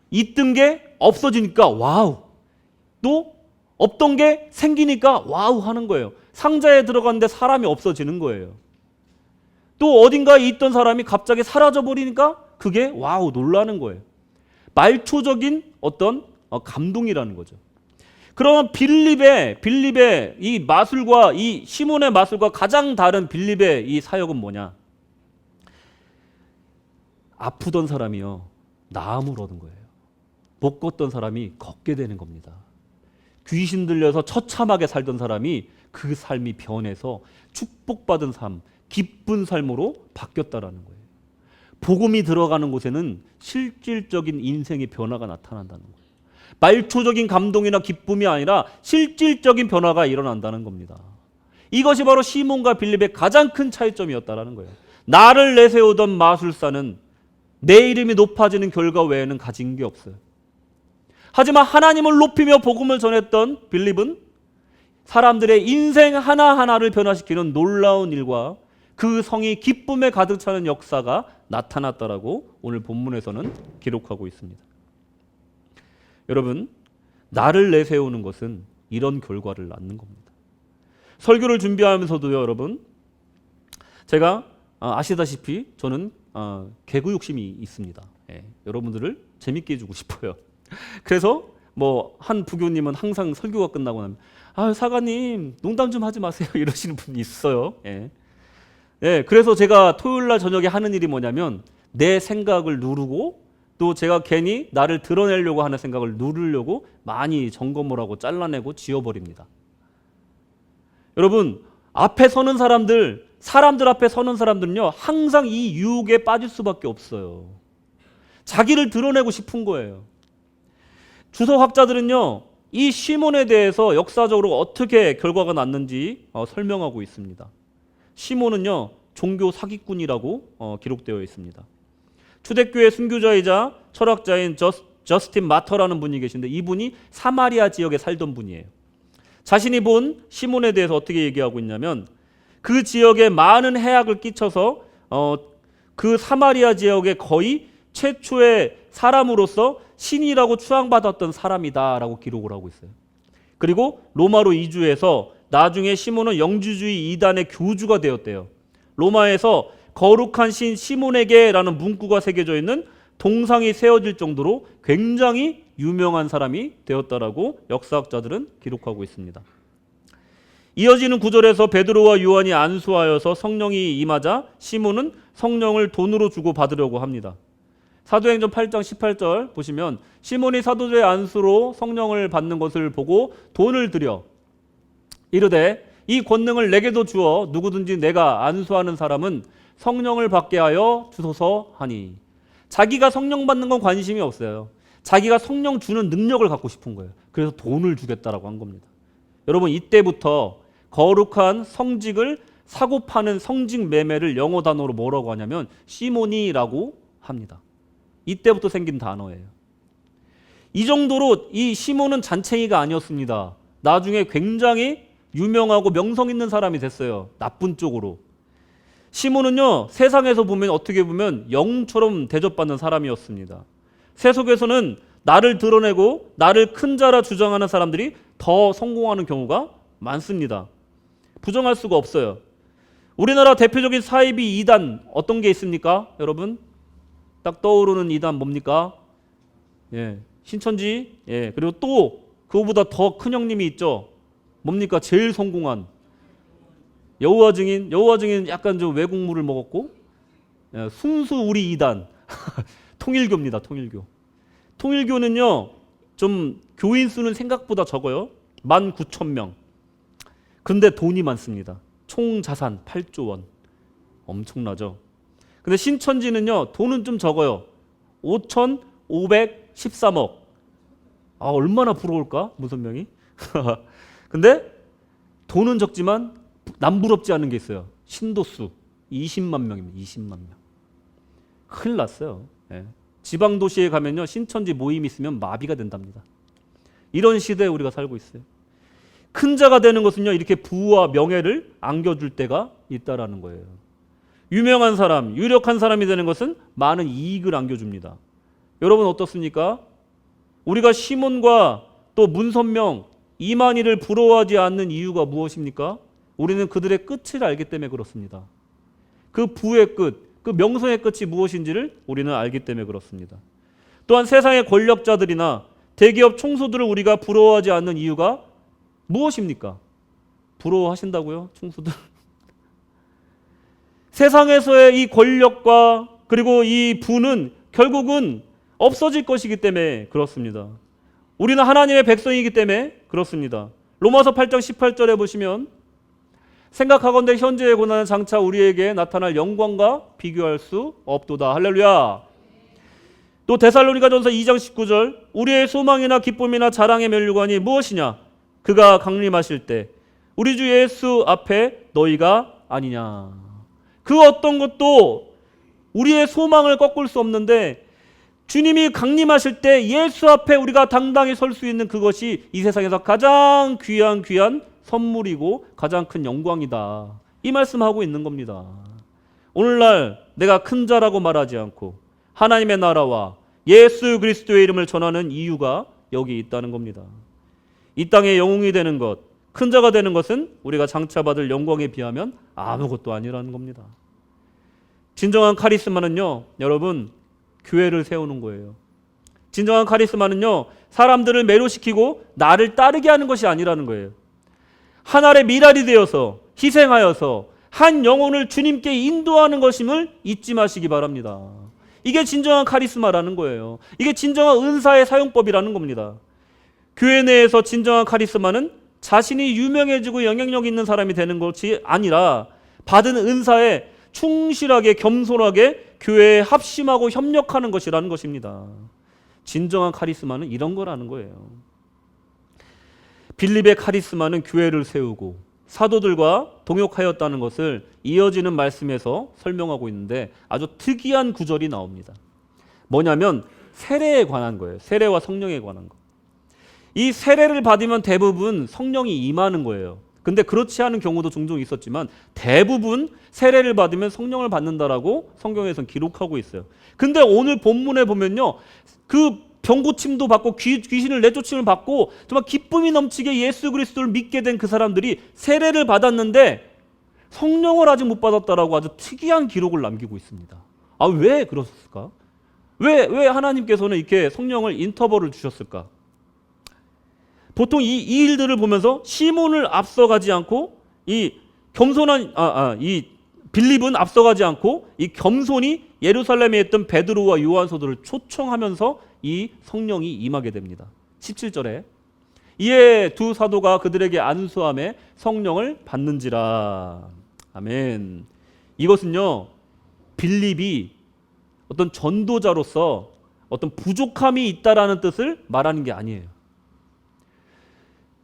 있던 게 없어지니까 와우. 또 없던 게 생기니까 와우 하는 거예요. 상자에 들어갔는데 사람이 없어지는 거예요. 또 어딘가에 있던 사람이 갑자기 사라져 버리니까 그게 와우 놀라는 거예요. 말초적인 어떤 감동이라는 거죠. 그럼 빌립의 이 마술과 이 시몬의 마술과 가장 다른 빌립의 이 사역은 뭐냐? 아프던 사람이요, 나음을 얻은 거예요. 못 걷던 사람이 걷게 되는 겁니다. 귀신 들려서 처참하게 살던 사람이 그 삶이 변해서 축복받은 삶, 기쁜 삶으로 바뀌었다라는 거예요. 복음이 들어가는 곳에는 실질적인 인생의 변화가 나타난다는 거예요. 말초적인 감동이나 기쁨이 아니라 실질적인 변화가 일어난다는 겁니다. 이것이 바로 시몬과 빌립의 가장 큰 차이점이었다라는 거예요. 나를 내세우던 마술사는 내 이름이 높아지는 결과 외에는 가진 게 없어요. 하지만 하나님을 높이며 복음을 전했던 빌립은 사람들의 인생 하나하나를 변화시키는 놀라운 일과 그 성이 기쁨에 가득 차는 역사가 나타났다라고 오늘 본문에서는 기록하고 있습니다. 여러분, 나를 내세우는 것은 이런 결과를 낳는 겁니다. 설교를 준비하면서도요, 여러분, 제가 아시다시피 저는 개그 욕심이 있습니다. 여러분들을 재밌게 해주고 싶어요. 그래서 뭐 한 부교님은 항상 설교가 끝나고 나면 사관님 농담 좀 하지 마세요 이러시는 분이 있어요. 그래서 제가 토요일 날 저녁에 하는 일이 뭐냐면 내 생각을 누르고 또 제가 괜히 나를 드러내려고 하는 생각을 누르려고 많이 점검을 하고 잘라내고 지워버립니다. 여러분, 앞에 서는 사람들 앞에 서는 사람들은요, 항상 이 유혹에 빠질 수밖에 없어요. 자기를 드러내고 싶은 거예요. 주석학자들은요, 이 시몬에 대해서 역사적으로 어떻게 결과가 났는지 설명하고 있습니다. 시몬은요, 종교 사기꾼이라고 기록되어 있습니다. 초대교회 순교자이자 철학자인 저스틴 마터라는 분이 계신데 이분이 사마리아 지역에 살던 분이에요. 자신이 본 시몬에 대해서 어떻게 얘기하고 있냐면 그 지역에 많은 해악을 끼쳐서 그 사마리아 지역의 거의 최초의 사람으로서 신이라고 추앙받았던 사람이다라고 기록을 하고 있어요. 그리고 로마로 이주해서 나중에 시몬은 영주주의 이단의 교주가 되었대요. 로마에서 거룩한 신 시몬에게라는 문구가 새겨져 있는 동상이 세워질 정도로 굉장히 유명한 사람이 되었다라고 역사학자들은 기록하고 있습니다. 이어지는 구절에서 베드로와 요한이 안수하여서 성령이 임하자 시몬은 성령을 돈으로 주고 받으려고 합니다. 사도행전 8장 18절 보시면 시몬이 사도들의 안수로 성령을 받는 것을 보고 돈을 들여 이르되 이 권능을 내게도 주어 누구든지 내가 안수하는 사람은 성령을 받게 하여 주소서 하니. 자기가 성령 받는 건 관심이 없어요. 자기가 성령 주는 능력을 갖고 싶은 거예요. 그래서 돈을 주겠다라고 한 겁니다. 여러분, 이때부터 거룩한 성직을 사고 파는 성직 매매를 영어 단어로 뭐라고 하냐면 시모니라고 합니다. 이때부터 생긴 단어예요. 이 정도로 이 시몬은 잔챙이가 아니었습니다. 나중에 굉장히 유명하고 명성 있는 사람이 됐어요. 나쁜 쪽으로. 시몬은요, 세상에서 보면 어떻게 보면 영처럼 대접받는 사람이었습니다. 세속에서는 나를 드러내고 나를 큰 자라 주장하는 사람들이 더 성공하는 경우가 많습니다. 부정할 수가 없어요. 우리나라 대표적인 사이비 2단 어떤 게 있습니까? 여러분, 딱 떠오르는 2단 뭡니까? 신천지. 그리고 또 그거보다 더 큰 형님이 있죠. 뭡니까? 제일 성공한 여호와 증인. 여호와 증인 약간 좀 외국물을 먹었고, 순수 우리 2단 통일교입니다. 통일교는요, 좀 교인 수는 생각보다 적어요. 19,000명. 근데 돈이 많습니다. 총 자산 8조 원. 엄청나죠. 근데 신천지는요, 돈은 좀 적어요. 5,513억. 얼마나 부러울까? 문선명이. 근데 돈은 적지만 남부럽지 않은 게 있어요. 신도수 20만 명입니다. 20만 명. 큰일 났어요. 지방 도시에 가면요, 신천지 모임 있으면 마비가 된답니다. 이런 시대에 우리가 살고 있어요. 큰 자가 되는 것은요, 이렇게 부와 명예를 안겨줄 때가 있다라는 거예요. 유명한 사람, 유력한 사람이 되는 것은 많은 이익을 안겨줍니다. 여러분 어떻습니까? 우리가 시몬과 또 문선명, 이만희를 부러워하지 않는 이유가 무엇입니까? 우리는 그들의 끝을 알기 때문에 그렇습니다. 그 부의 끝, 그 명성의 끝이 무엇인지를 우리는 알기 때문에 그렇습니다. 또한 세상의 권력자들이나 대기업 총수들을 우리가 부러워하지 않는 이유가 무엇입니까? 부러워하신다고요? 총수들? 세상에서의 이 권력과 그리고 이 부는 결국은 없어질 것이기 때문에 그렇습니다. 우리는 하나님의 백성이기 때문에 그렇습니다. 로마서 8장 18절에 보시면 생각하건대 현재의 고난은 장차 우리에게 나타날 영광과 비교할 수 없도다. 할렐루야. 또 데살로니가전서 2장 19절 우리의 소망이나 기쁨이나 자랑의 면류관이 무엇이냐? 그가 강림하실 때 우리 주 예수 앞에 너희가 아니냐. 그 어떤 것도 우리의 소망을 꺾을 수 없는데 주님이 강림하실 때 예수 앞에 우리가 당당히 설 수 있는 그것이 이 세상에서 가장 귀한 선물이고 가장 큰 영광이다. 이 말씀하고 있는 겁니다. 오늘날 내가 큰 자라고 말하지 않고 하나님의 나라와 예수 그리스도의 이름을 전하는 이유가 여기 있다는 겁니다. 이 땅의 영웅이 되는 것, 큰 자가 되는 것은 우리가 장차 받을 영광에 비하면 아무것도 아니라는 겁니다. 진정한 카리스마는요, 여러분, 교회를 세우는 거예요. 진정한 카리스마는요, 사람들을 매료시키고 나를 따르게 하는 것이 아니라는 거예요. 한 알의 밀알이 되어서 희생하여서 한 영혼을 주님께 인도하는 것임을 잊지 마시기 바랍니다. 이게 진정한 카리스마라는 거예요. 이게 진정한 은사의 사용법이라는 겁니다. 교회 내에서 진정한 카리스마는 자신이 유명해지고 영향력 있는 사람이 되는 것이 아니라 받은 은사에 충실하게 겸손하게 교회에 합심하고 협력하는 것이라는 것입니다. 진정한 카리스마는 이런 거라는 거예요. 빌립의 카리스마는 교회를 세우고 사도들과 동역하였다는 것을 이어지는 말씀에서 설명하고 있는데 아주 특이한 구절이 나옵니다. 뭐냐면 세례에 관한 거예요. 세례와 성령에 관한 거. 이 세례를 받으면 대부분 성령이 임하는 거예요. 근데 그렇지 않은 경우도 종종 있었지만 대부분 세례를 받으면 성령을 받는다라고 성경에서는 기록하고 있어요. 근데 오늘 본문에 보면요, 그 병고침도 받고 귀신을 내쫓임을 받고 정말 기쁨이 넘치게 예수 그리스도를 믿게 된 그 사람들이 세례를 받았는데 성령을 아직 못 받았다라고 아주 특이한 기록을 남기고 있습니다. 아, 왜 그러셨을까? 왜 하나님께서는 이렇게 성령을 인터벌을 주셨을까? 보통 이 일들을 보면서 시몬을 앞서가지 않고 이 겸손한 이 빌립은 앞서가지 않고 이 겸손히 예루살렘에 있던 베드로와 요한서들을 초청하면서 이 성령이 임하게 됩니다. 17절에 이에 두 사도가 그들에게 안수함에 성령을 받는지라. 아멘. 이것은요, 빌립이 어떤 전도자로서 어떤 부족함이 있다라는 뜻을 말하는 게 아니에요.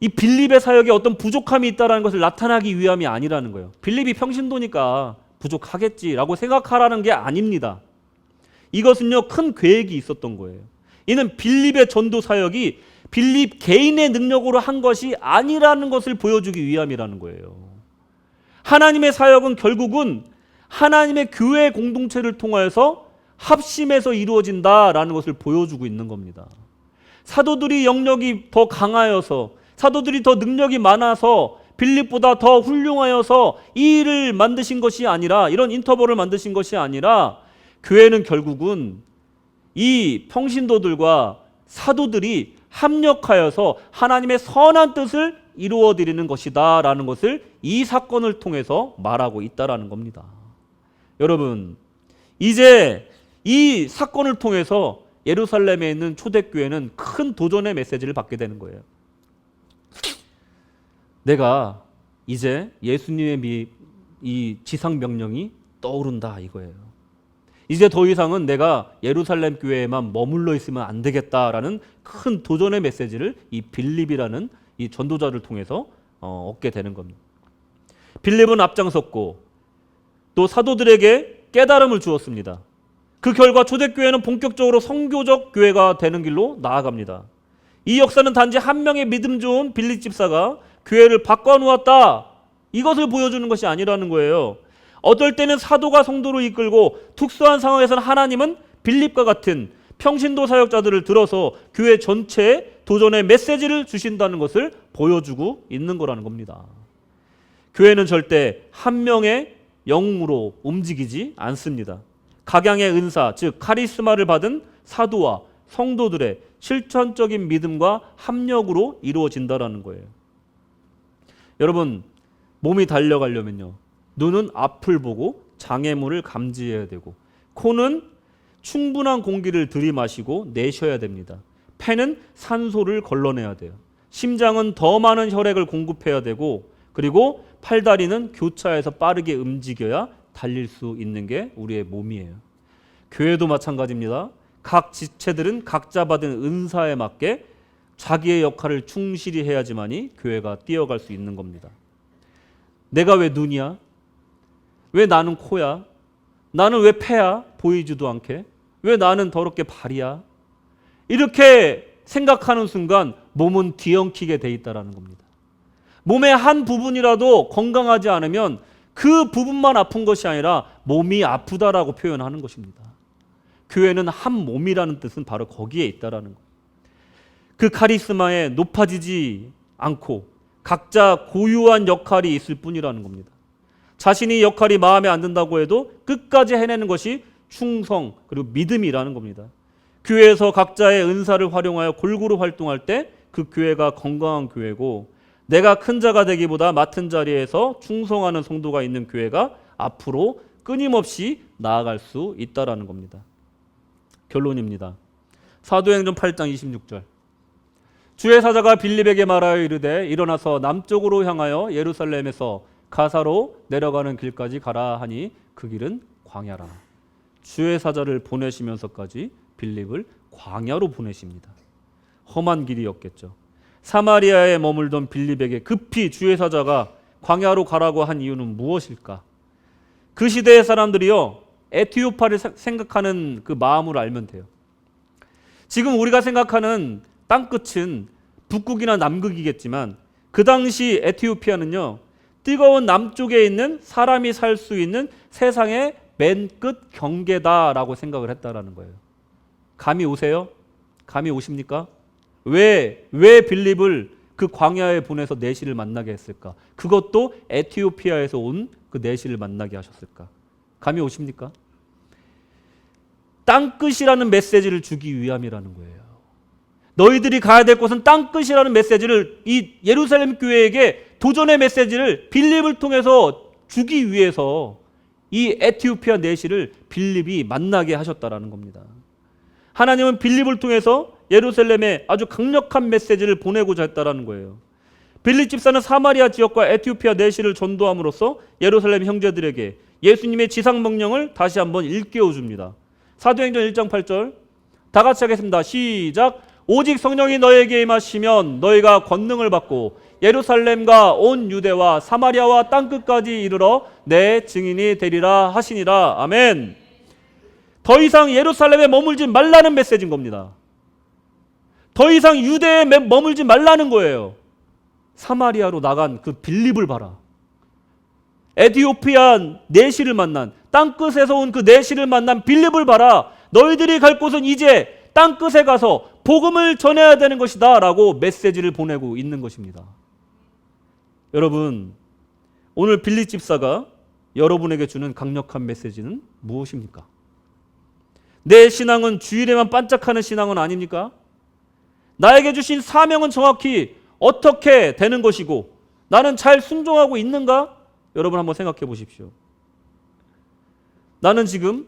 이 빌립의 사역에 어떤 부족함이 있다는 것을 나타나기 위함이 아니라는 거예요. 빌립이 평신도니까 부족하겠지라고 생각하라는 게 아닙니다. 이것은요, 큰 계획이 있었던 거예요. 이는 빌립의 전도 사역이 빌립 개인의 능력으로 한 것이 아니라는 것을 보여주기 위함이라는 거예요. 하나님의 사역은 결국은 하나님의 교회 공동체를 통하여서 합심해서 이루어진다라는 것을 보여주고 있는 겁니다. 사도들이 영역이 더 강하여서 사도들이 더 능력이 많아서 빌립보다 더 훌륭하여서 이 일을 만드신 것이 아니라, 이런 인터벌을 만드신 것이 아니라 교회는 결국은 이 평신도들과 사도들이 합력하여서 하나님의 선한 뜻을 이루어드리는 것이다 라는 것을 이 사건을 통해서 말하고 있다라는 겁니다. 여러분, 이제 이 사건을 통해서 예루살렘에 있는 초대교회는 큰 도전의 메시지를 받게 되는 거예요. 내가 이제 예수님의 이 지상 명령이 떠오른다 이거예요. 이제 더 이상은 내가 예루살렘 교회에만 머물러 있으면 안 되겠다라는 큰 도전의 메시지를 이 빌립이라는 이 전도자를 통해서 얻게 되는 겁니다. 빌립은 앞장섰고 또 사도들에게 깨달음을 주었습니다. 그 결과 초대교회는 본격적으로 선교적 교회가 되는 길로 나아갑니다. 이 역사는 단지 한 명의 믿음 좋은 빌립 집사가 교회를 바꿔놓았다, 이것을 보여주는 것이 아니라는 거예요. 어떨 때는 사도가 성도로 이끌고 특수한 상황에서는 하나님은 빌립과 같은 평신도 사역자들을 들어서 교회 전체에 도전의 메시지를 주신다는 것을 보여주고 있는 거라는 겁니다. 교회는 절대 한 명의 영으로 움직이지 않습니다. 각양의 은사, 즉 카리스마를 받은 사도와 성도들의 실천적인 믿음과 합력으로 이루어진다라는 거예요. 여러분, 몸이 달려가려면요, 눈은 앞을 보고 장애물을 감지해야 되고, 코는 충분한 공기를 들이마시고 내쉬어야 됩니다. 폐는 산소를 걸러내야 돼요. 심장은 더 많은 혈액을 공급해야 되고, 그리고 팔다리는 교차해서 빠르게 움직여야 달릴 수 있는 게 우리의 몸이에요. 교회도 마찬가지입니다. 각 지체들은 각자 받은 은사에 맞게 자기의 역할을 충실히 해야지만이 교회가 뛰어갈 수 있는 겁니다. 내가 왜 눈이야? 왜 나는 코야? 나는 왜 폐야? 보이지도 않게. 왜 나는 더럽게 발이야? 이렇게 생각하는 순간 몸은 뒤엉키게 돼 있다는 겁니다. 몸의 한 부분이라도 건강하지 않으면 그 부분만 아픈 것이 아니라 몸이 아프다라고 표현하는 것입니다. 교회는 한 몸이라는 뜻은 바로 거기에 있다라는 거예요. 그 카리스마에 높아지지 않고 각자 고유한 역할이 있을 뿐이라는 겁니다. 자신이 역할이 마음에 안 든다고 해도 끝까지 해내는 것이 충성 그리고 믿음이라는 겁니다. 교회에서 각자의 은사를 활용하여 골고루 활동할 때 그 교회가 건강한 교회고, 내가 큰 자가 되기보다 맡은 자리에서 충성하는 성도가 있는 교회가 앞으로 끊임없이 나아갈 수 있다라는 겁니다. 결론입니다. 사도행전 8장 26절. 주의 사자가 빌립에게 말하여 이르되 일어나서 남쪽으로 향하여 예루살렘에서 가사로 내려가는 길까지 가라 하니 그 길은 광야라. 주의 사자를 보내시면서까지 빌립을 광야로 보내십니다. 험한 길이었겠죠. 사마리아에 머물던 빌립에게 급히 주의 사자가 광야로 가라고 한 이유는 무엇일까? 그 시대의 사람들이요, 에티오피아를 생각하는 그 마음으로 알면 돼요. 지금 우리가 생각하는 땅끝은 북극이나 남극이겠지만 그 당시 에티오피아는요, 뜨거운 남쪽에 있는 사람이 살 수 있는 세상의 맨 끝 경계다라고 생각을 했다라는 거예요. 감이 오세요? 감이 오십니까? 왜 빌립을 그 광야에 보내서 내시를 만나게 했을까? 그것도 에티오피아에서 온 그 내시를 만나게 하셨을까? 감이 오십니까? 땅끝이라는 메시지를 주기 위함이라는 거예요. 너희들이 가야 될 곳은 땅끝이라는 메시지를, 이 예루살렘 교회에게 도전의 메시지를 빌립을 통해서 주기 위해서 이 에티오피아 내시를 빌립이 만나게 하셨다라는 겁니다. 하나님은 빌립을 통해서 예루살렘에 아주 강력한 메시지를 보내고자 했다라는 거예요. 빌립 집사는 사마리아 지역과 에티오피아 내시를 전도함으로써 예루살렘 형제들에게 예수님의 지상 명령을 다시 한번 일깨워 줍니다. 사도행전 1장 8절 다 같이 하겠습니다. 시작. 오직 성령이 너에게 임하시면 너희가 권능을 받고 예루살렘과 온 유대와 사마리아와 땅끝까지 이르러 내 증인이 되리라 하시니라. 아멘. 더 이상 예루살렘에 머물지 말라는 메시지인 겁니다. 더 이상 유대에 머물지 말라는 거예요. 사마리아로 나간 그 빌립을 봐라. 에티오피아 내시를 만난, 땅끝에서 온 그 내시를 만난 빌립을 봐라. 너희들이 갈 곳은 이제 땅끝에 가서 복음을 전해야 되는 것이다 라고 메시지를 보내고 있는 것입니다. 여러분, 오늘 빌립 집사가 여러분에게 주는 강력한 메시지는 무엇입니까? 내 신앙은 주일에만 반짝하는 신앙은 아닙니까? 나에게 주신 사명은 정확히 어떻게 되는 것이고 나는 잘 순종하고 있는가? 여러분 한번 생각해 보십시오. 나는 지금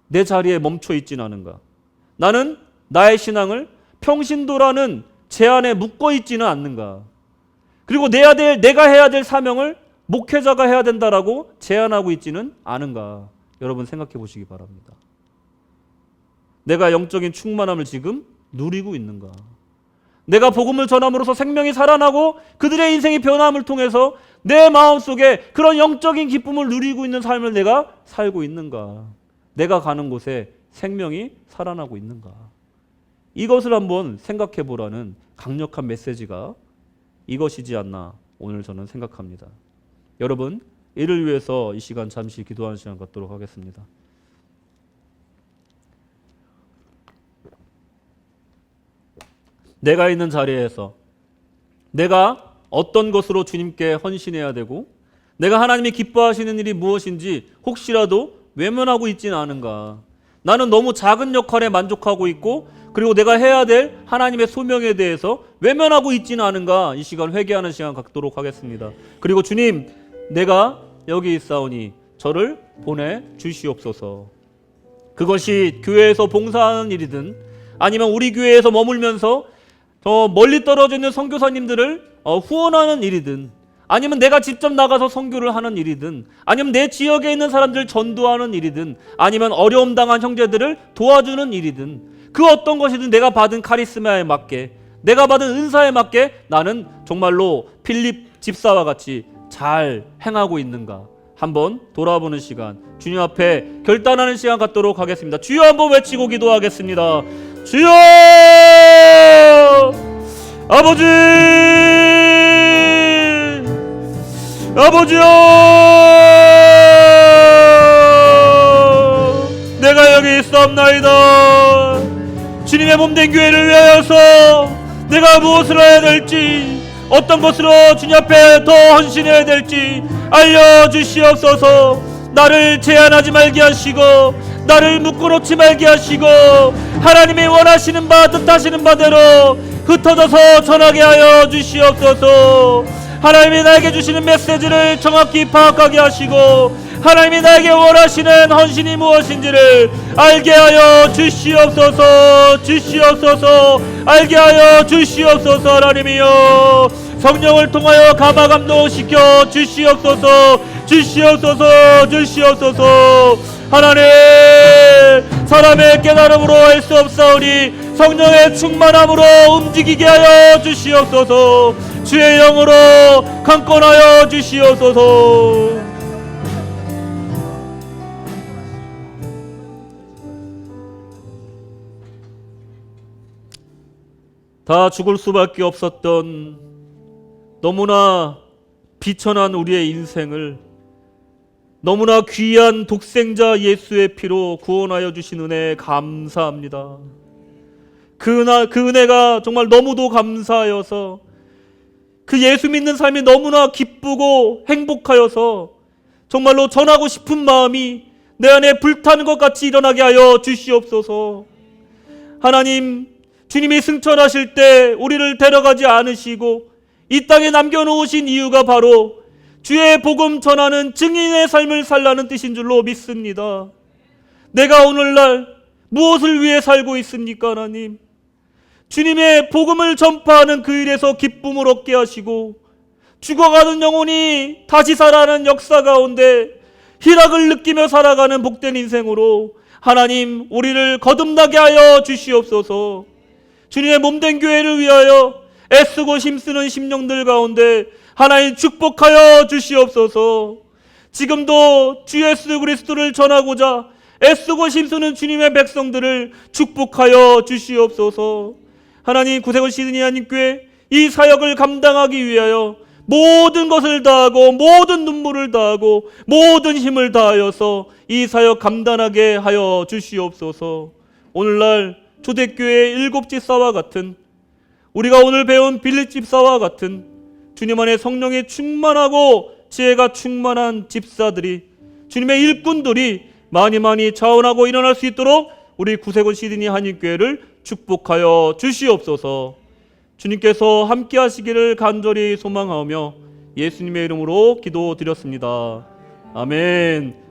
내 자리에 멈춰 있지는 않은가? 나는 나의 신앙을 평신도라는 제한에 묶어 있지는 않는가? 그리고 내가 해야 될 사명을 목회자가 해야 된다라고 제한하고 있지는 않은가? 여러분 생각해 보시기 바랍니다. 내가 영적인 충만함을 지금 누리고 있는가? 내가 복음을 전함으로써 생명이 살아나고 그들의 인생이 변함을 통해서 내 마음속에 그런 영적인 기쁨을 누리고 있는 삶을 내가 살고 있는가? 내가 가는 곳에 생명이 살아나고 있는가? 이것을 한번 생각해 보라는 강력한 메시지가 이것이지 않나 오늘 저는 생각합니다. 여러분, 이를 위해서 이 시간 잠시 기도하는 시간 갖도록 하겠습니다. 내가 있는 자리에서 내가 어떤 것으로 주님께 헌신해야 되고 내가 하나님이 기뻐하시는 일이 무엇인지 혹시라도 외면하고 있지는 않은가? 나는 너무 작은 역할에 만족하고 있고 그리고 내가 해야 될 하나님의 소명에 대해서 외면하고 있지는 않은가 이 시간 회개하는 시간 갖도록 하겠습니다. 그리고 주님 내가 여기 있사오니 저를 보내주시옵소서. 그것이 교회에서 봉사하는 일이든 아니면 우리 교회에서 머물면서 저 멀리 떨어져 있는 선교사님들을 후원하는 일이든 아니면 내가 직접 나가서 선교를 하는 일이든 아니면 내 지역에 있는 사람들 전도하는 일이든 아니면 어려움 당한 형제들을 도와주는 일이든 그 어떤 것이든 내가 받은 카리스마에 맞게 내가 받은 은사에 맞게 나는 정말로 필립 집사와 같이 잘 행하고 있는가 한번 돌아보는 시간 주님 앞에 결단하는 시간 갖도록 하겠습니다. 주여 한번 외치고 기도하겠습니다. 주여 아버지 아버지여 내가 여기 있사옵나이다. 주님의 몸된 교회를 위하여서 내가 무엇을 해야 될지 어떤 것으로 주님 앞에 더 헌신해야 될지 알려주시옵소서. 나를 제한하지 말게 하시고 나를 묶어놓지 말게 하시고 하나님이 원하시는 바 뜻하시는 바대로 흩어져서 전하게 하여 주시옵소서. 하나님이 나에게 주시는 메시지를 정확히 파악하게 하시고 하나님이 나에게 원하시는 헌신이 무엇인지를 알게 하여 주시옵소서. 주시옵소서. 알게 하여 주시옵소서. 하나님이여 성령을 통하여 감화 감동시켜 주시옵소서. 주시옵소서. 주시옵소서. 하나님 사람의 깨달음으로 할 수 없사오니 성령의 충만함으로 움직이게 하여 주시옵소서. 주의 영으로 강권하여 주시옵소서. 다 죽을 수밖에 없었던 너무나 비천한 우리의 인생을 너무나 귀한 독생자 예수의 피로 구원하여 주신 은혜에 감사합니다. 그 은혜가 정말 너무도 감사하여서 그 예수 믿는 삶이 너무나 기쁘고 행복하여서 정말로 전하고 싶은 마음이 내 안에 불타는 것 같이 일어나게 하여 주시옵소서. 하나님 주님이 승천하실 때 우리를 데려가지 않으시고 이 땅에 남겨놓으신 이유가 바로 주의 복음 전하는 증인의 삶을 살라는 뜻인 줄로 믿습니다. 내가 오늘날 무엇을 위해 살고 있습니까? 하나님 주님의 복음을 전파하는 그 일에서 기쁨을 얻게 하시고 죽어가는 영혼이 다시 살아나는 역사 가운데 희락을 느끼며 살아가는 복된 인생으로 하나님 우리를 거듭나게 하여 주시옵소서. 주님의 몸된 교회를 위하여 애쓰고 힘쓰는 심령들 가운데 하나님 축복하여 주시옵소서. 지금도 주 예수 그리스도를 전하고자 애쓰고 힘쓰는 주님의 백성들을 축복하여 주시옵소서. 하나님 구세군 시드니 한인교회 이 사역을 감당하기 위하여 모든 것을 다하고 모든 눈물을 다하고 모든 힘을 다하여서 이 사역 감당하게 하여 주시옵소서. 오늘날 초대교회 7집사와 같은 우리가 오늘 배운 빌립 집사와 같은 주님 안에 성령이 충만하고 지혜가 충만한 집사들이 주님의 일꾼들이 많이 자원하고 일어날 수 있도록 우리 구세군 시드니 한인교회를 축복하여 주시옵소서. 주님께서 함께 하시기를 간절히 소망하며 예수님의 이름으로 기도드렸습니다. 아멘.